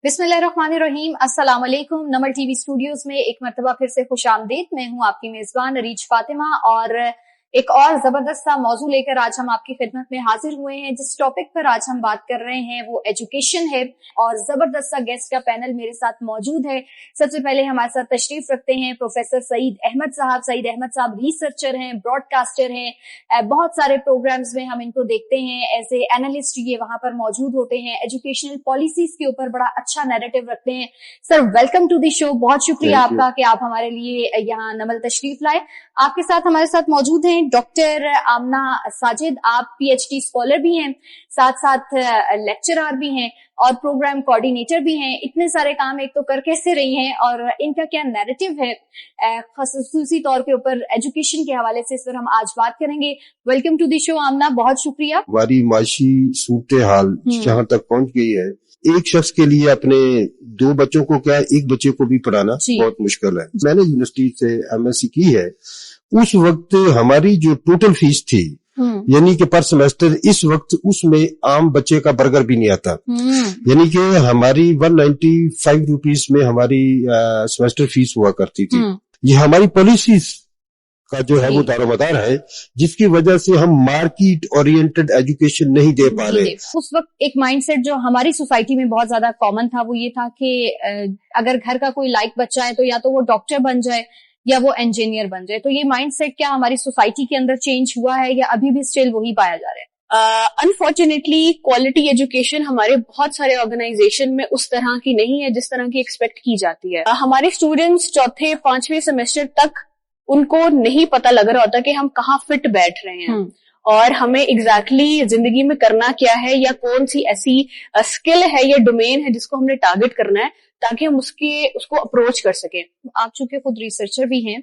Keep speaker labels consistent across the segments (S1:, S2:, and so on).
S1: बिस्मिल्लाहिर्रहमानिर्रहीम, अस्सलाम वालेकुम। नमल टीवी स्टूडियोज में एक मरतबा फिर से खुशामदीद। मैं हूँ आपकी मेजबान अरीज फातिमा और एक और जबरदस्त सा मौजू लेकर आज हम आपकी खिदमत में हाजिर हुए हैं। जिस टॉपिक पर आज हम बात कर रहे हैं वो एजुकेशन है और जबरदस्त सा गेस्ट का पैनल मेरे साथ मौजूद है। सबसे पहले हमारे साथ तशरीफ रखते हैं प्रोफेसर सईद अहमद साहब। सईद अहमद साहब रिसर्चर हैं, ब्रॉडकास्टर हैं, बहुत सारे प्रोग्राम्स में हम इनको देखते हैं एज ए एनालिस्ट, ये वहां पर मौजूद होते हैं। एजुकेशनल पॉलिसीज के ऊपर बड़ा अच्छा नैरेटिव रखते हैं। Sir, welcome to the show. बहुत शुक्रिया आपका कि आप हमारे लिए यहाँ नमल तशरीफ लाए। आपके साथ हमारे साथ मौजूद हैं डॉक्टर आमना साजिद। आप पीएचडी स्कॉलर भी हैं, साथ साथ लेक्चरर भी हैं और प्रोग्राम कोऑर्डिनेटर भी हैं। इतने सारे काम एक तो कर कैसे रही हैं और इनका क्या नैरेटिव है खासूसी तौर के ऊपर एजुकेशन के हवाले से, इस पर हम आज बात करेंगे। वेलकम टू द शो आमना, बहुत शुक्रिया।
S2: हमारी माशी सूरत हाल जहाँ तक पहुंच गई है, एक शख्स के लिए अपने दो बच्चों को क्या एक बच्चे को भी पढ़ाना बहुत मुश्किल है। मैंने यूनिवर्सिटी से एमएससी की है। उस वक्त हमारी जो टोटल फीस थी यानी कि पर सेमेस्टर, इस वक्त उसमें आम बच्चे का बर्गर भी नहीं आता। यानी कि हमारी 195 रुपीस में हमारी सेमेस्टर फीस हुआ करती थी। ये हमारी पॉलिसीज का जो है वो दारोमदार है, जिसकी वजह से हम मार्केट ओरिएंटेड एजुकेशन नहीं दे पा रहे।
S1: उस वक्त एक माइंडसेट जो हमारी सोसाइटी में बहुत ज्यादा कॉमन था वो ये था कि अगर घर का कोई लायक बच्चा है तो या तो वो डॉक्टर बन जाए या वो इंजीनियर बन जाए। तो ये माइंडसेट क्या हमारी सोसाइटी के अंदर चेंज हुआ है या अभी भी स्टिल वही पाया जा रहा है?
S3: अनफॉर्चुनेटली क्वालिटी एजुकेशन हमारे बहुत सारे ऑर्गेनाइजेशन में उस तरह की नहीं है जिस तरह की एक्सपेक्ट की जाती है। हमारे स्टूडेंट्स चौथे पांचवें सेमेस्टर तक उनको नहीं पता लग रहा होता कि हम कहाँ फिट बैठ रहे हैं और हमें एग्जैक्टली जिंदगी में करना क्या है या कौन सी ऐसी स्किल है या डोमेन है जिसको हमने टारगेट करना है ताकि हम उसको अप्रोच कर सकें।
S1: आप चूंकि खुद रिसर्चर भी हैं,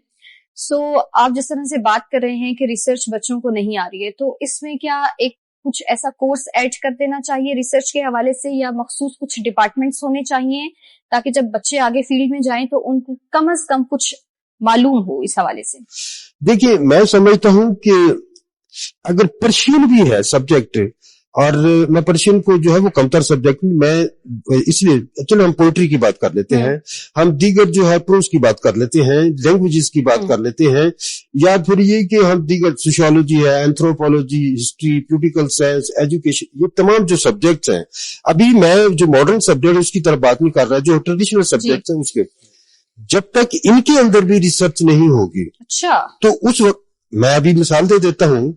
S1: सो आप जिस तरह से बात कर रहे हैं कि रिसर्च बच्चों को नहीं आ रही है, तो इसमें क्या एक कुछ ऐसा कोर्स ऐड कर देना चाहिए रिसर्च के हवाले से या मखसूस कुछ डिपार्टमेंट्स होने चाहिए ताकि जब बच्चे आगे फील्ड में जाएं तो उनको कम से कम कुछ मालूम हो इस हवाले से?
S2: देखिए, मैं समझता हूं कि अगर पर्शियन भी है सब्जेक्ट, और मैं पर्शियन को जो है वो कमतर सब्जेक्ट मैं इसलिए, चलो हम पोइट्री की बात कर लेते हैं, हम दीगर जो है प्रोज की बात कर लेते हैं, लैंग्वेजेस की बात कर लेते हैं, या फिर ये कि हम दीगर सोशियोलॉजी है, anthropology, history, political science, education, ये तमाम जो सब्जेक्ट्स हैं। अभी मैं जो मॉडर्न सब्जेक्ट उसकी तरफ बात नहीं कर रहा, जो ट्रेडिशनल सब्जेक्ट्स हैं उसके, जब तक इनके अंदर भी रिसर्च नहीं होगी,
S1: अच्छा, तो
S2: उस वक्त मैं अभी मिसाल दे देता हूं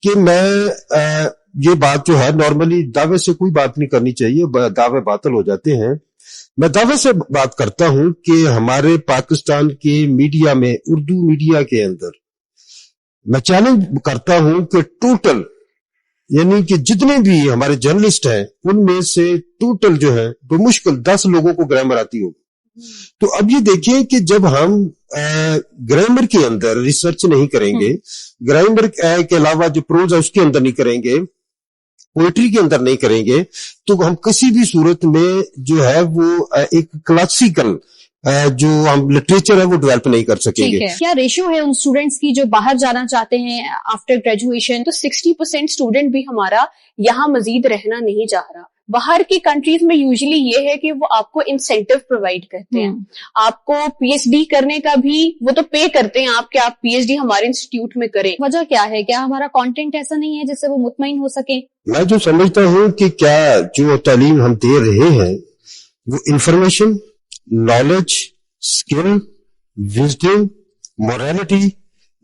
S2: कि मैं ये बात जो है नॉर्मली दावे से कोई बात नहीं करनी चाहिए, दावे बातिल हो जाते हैं। मैं दावे से बात करता हूं कि हमारे पाकिस्तान के मीडिया में, उर्दू मीडिया के अंदर, मैं चैलेंज करता हूं कि टोटल यानी कि जितने भी हमारे जर्नलिस्ट हैं उनमें से टोटल जो है मुश्किल 10 लोगों को ग्रामर आती होगी। तो अब ये देखिए कि जब हम ग्रामर के अंदर रिसर्च नहीं करेंगे, ग्रामर के अलावा जो प्रोज है उसके अंदर नहीं करेंगे, पोएट्री के अंदर नहीं करेंगे, तो हम किसी भी सूरत में जो है वो एक क्लासिकल जो हम लिटरेचर है वो डेवलप नहीं कर सकेंगे।
S1: क्या रेशियो है उन स्टूडेंट्स की जो बाहर जाना चाहते हैं आफ्टर ग्रेजुएशन?
S3: तो 60% स्टूडेंट भी हमारा यहाँ मजीद रहना नहीं चाह रहा। बाहर की कंट्रीज में यूजुअली ये है कि वो आपको इंसेंटिव प्रोवाइड करते हैं, आपको पीएचडी करने का भी वो तो पे करते हैं आपके, आप पीएचडी हमारे इंस्टीट्यूट में करें।
S1: वजह क्या है? क्या हमारा कंटेंट ऐसा नहीं है जिससे वो मुतमईन हो सके?
S2: मैं जो समझता हूँ कि क्या जो तालीम हम दे रहे हैं वो information, knowledge, skill, wisdom, morality,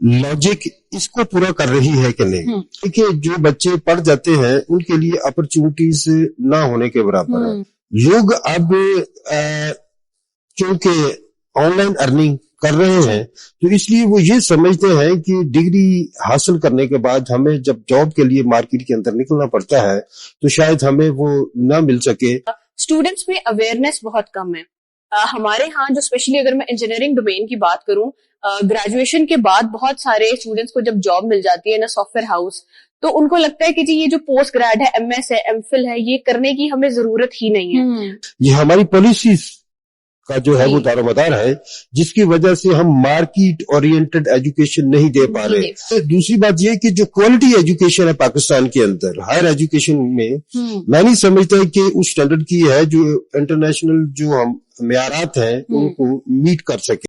S2: logic, इसको पूरा कर रही है कि नहीं। देखिए, जो बच्चे पढ़ जाते हैं उनके लिए अपॉर्चुनिटीज ना होने के बराबर है। लोग अब क्योंकि ऑनलाइन अर्निंग कर रहे हैं तो इसलिए वो ये समझते हैं कि डिग्री हासिल करने के बाद हमें जब जॉब के लिए मार्केट के अंदर निकलना पड़ता है तो शायद हमें वो ना मिल सके।
S3: स्टूडेंट्स में अवेयरनेस बहुत कम है हमारे यहाँ, जो स्पेशली अगर मैं इंजीनियरिंग डोमेन की बात करूं, ग्रेजुएशन के बाद बहुत सारे स्टूडेंट्स को जब जॉब मिल जाती है ना सॉफ्टवेयर हाउस, तो उनको लगता है कि जी ये जो पोस्ट ग्रेड है, एमएस है, एमफिल है, ये करने की हमें जरूरत ही नहीं है।
S2: ये हमारी पॉलिसीज کا جو ہے وہ دارومدار ہے، جس کی وجہ سے ہم مارکیٹ اورینٹڈ ایجوکیشن نہیں دے پا رہے۔ دوسری بات یہ کہ جو کوالٹی ایجوکیشن ہے پاکستان کے اندر، ہائر ایجوکیشن میں میں نہیں سمجھتا کہ اس سٹینڈرڈ کی ہے جو انٹرنیشنل جو ہم معیارات ہیں ان کو میٹ کر سکے۔